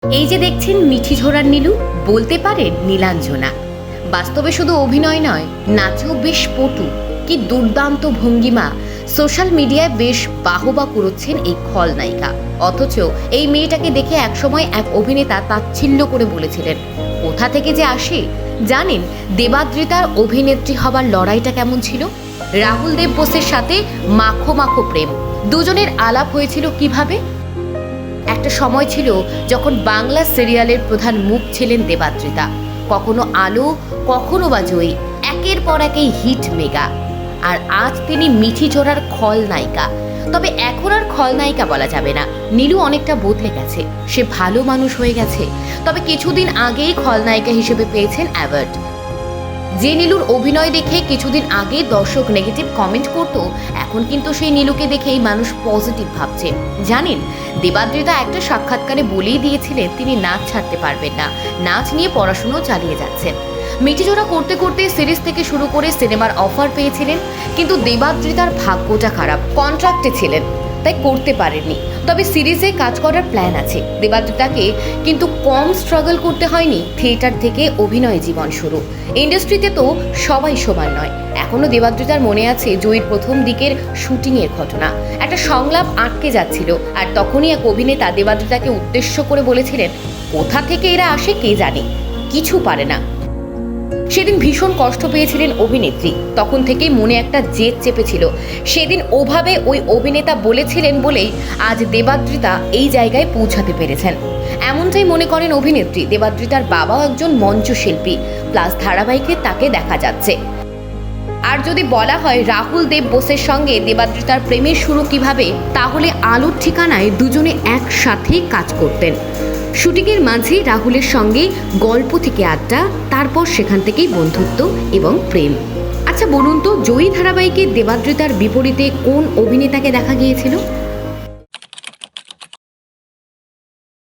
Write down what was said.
এই যে দেখছেন মিঠি ঝোড়ার নীলু, বলতে পারেন নীলাঞ্জনা। বাস্তবে শুধু অভিনয় নয়, নাচেও বেশ পটু। কি দুর্দান্ত ভঙ্গিমা! সোশ্যাল মিডিয়ায় বেশ বাহবা কুড়োচ্ছেন এই খলনায়িকা। অথচ এই মেয়েটাকে দেখে একসময় এক অভিনেতা তাচ্ছিল্য করে বলেছিলেন, কোথা থেকে যে আসে। জানেন দেবাদ্রিতার অভিনেত্রী হবার লড়াইটা কেমন ছিল? রাহুল দেব বোসের সাথে মাখো মাখো প্রেম। দুজনের আলাপ হয়েছিল কিভাবে? একটা সময় ছিল যখন বাংলা সিরিয়ালের প্রধান মুখ ছিলেন দেবাদ্রিতা। কখনো আলো, কখনো বা জয়ী, একের পর একেই হিট মেগা। আর আজ তিনি মিঠি ঝোড়ার খলনায়িকা। তবে এখন আর খলনায়িকা বলা যাবে না, নীলু অনেকটা বদলে গেছে। সে ভালো মানুষ হয়ে গেছে। তবে কিছুদিন আগেই খলনায়িকা হিসেবে পেয়েছেন অ্যাওয়ার্ড। যে নীলুর অভিনয় দেখে কিছুদিন আগে দর্শক নেগেটিভ কমেন্ট করত, এখন কিন্তু সেই নীলুকে দেখেই মানুষ পজিটিভ ভাবছে। জানেন দেবাদ্রিতা একটা সাক্ষাৎকারে বলেই দিয়েছিলেন তিনি নাচ ছাড়তে পারবেন না, নাচ নিয়ে পড়াশুনো চালিয়ে যাচ্ছেন। মিঠিজোড়া করতে করতে সিরিজ থেকে শুরু করে সিনেমার অফার পেয়েছিলেন, কিন্তু দেবাদ্রিতার ভাগ্যটা খারাপ, কন্ট্রাক্টে ছিলেন, তাই করতে পারেননি। তবে সিরিজে কাজ করার প্ল্যান আছে দেবাদ্রিতাকে, কিন্তু কম স্ট্রাগল করতে হয়নি। থিয়েটার থেকে অভিনয় জীবন শুরু। ইন্ডাস্ট্রিতে তো সবাই সমান নয়। এখনো দেবাদ্রিতার মনে আছে জয়ীর প্রথম দিকের শুটিংয়ের ঘটনা। একটা সংলাপ আটকে যাচ্ছিল, আর তখনই এক অভিনেতা দেবাদ্রিতাকে উদ্দেশ্য করে বলেছিলেন, কোথা থেকে এরা আসে কে জানে, কিছু পারে না। সেদিন ভীষণ কষ্ট পেয়েছিলেন অভিনেত্রী। তখন থেকেই মনে একটা জেদ চেপেছিল। সেদিন ওভাবে ওই অভিনেতা বলেছিলেন বলেই আজ দেবাদ্রিতা এই জায়গায় পৌঁছাতে পেরেছেন। এমনটাই মনে করেন অভিনেত্রী। দেবাদ্রিতার বাবাও একজন মঞ্চশিল্পী, প্লাস ধারাবাহিকে তাকে দেখা যাচ্ছে। আর যদি বলা হয় রাহুল দেব বোসের সঙ্গে দেবাদ্রিতার প্রেমের শুরু কিভাবে, তাহলে আলোর ঠিকানায় দুজনে একসাথেই কাজ করতেন। শুটিংয়ের মাঝে রাহুলের সঙ্গে গল্প থেকে আড্ডা, তারপর সেখান থেকেই বন্ধুত্ব এবং প্রেম। আচ্ছা বলুন তো, জয়ী ধারাবাহিকে দেবাদ্রিতার বিপরীতে কোন অভিনেতাকে দেখা গিয়েছিল?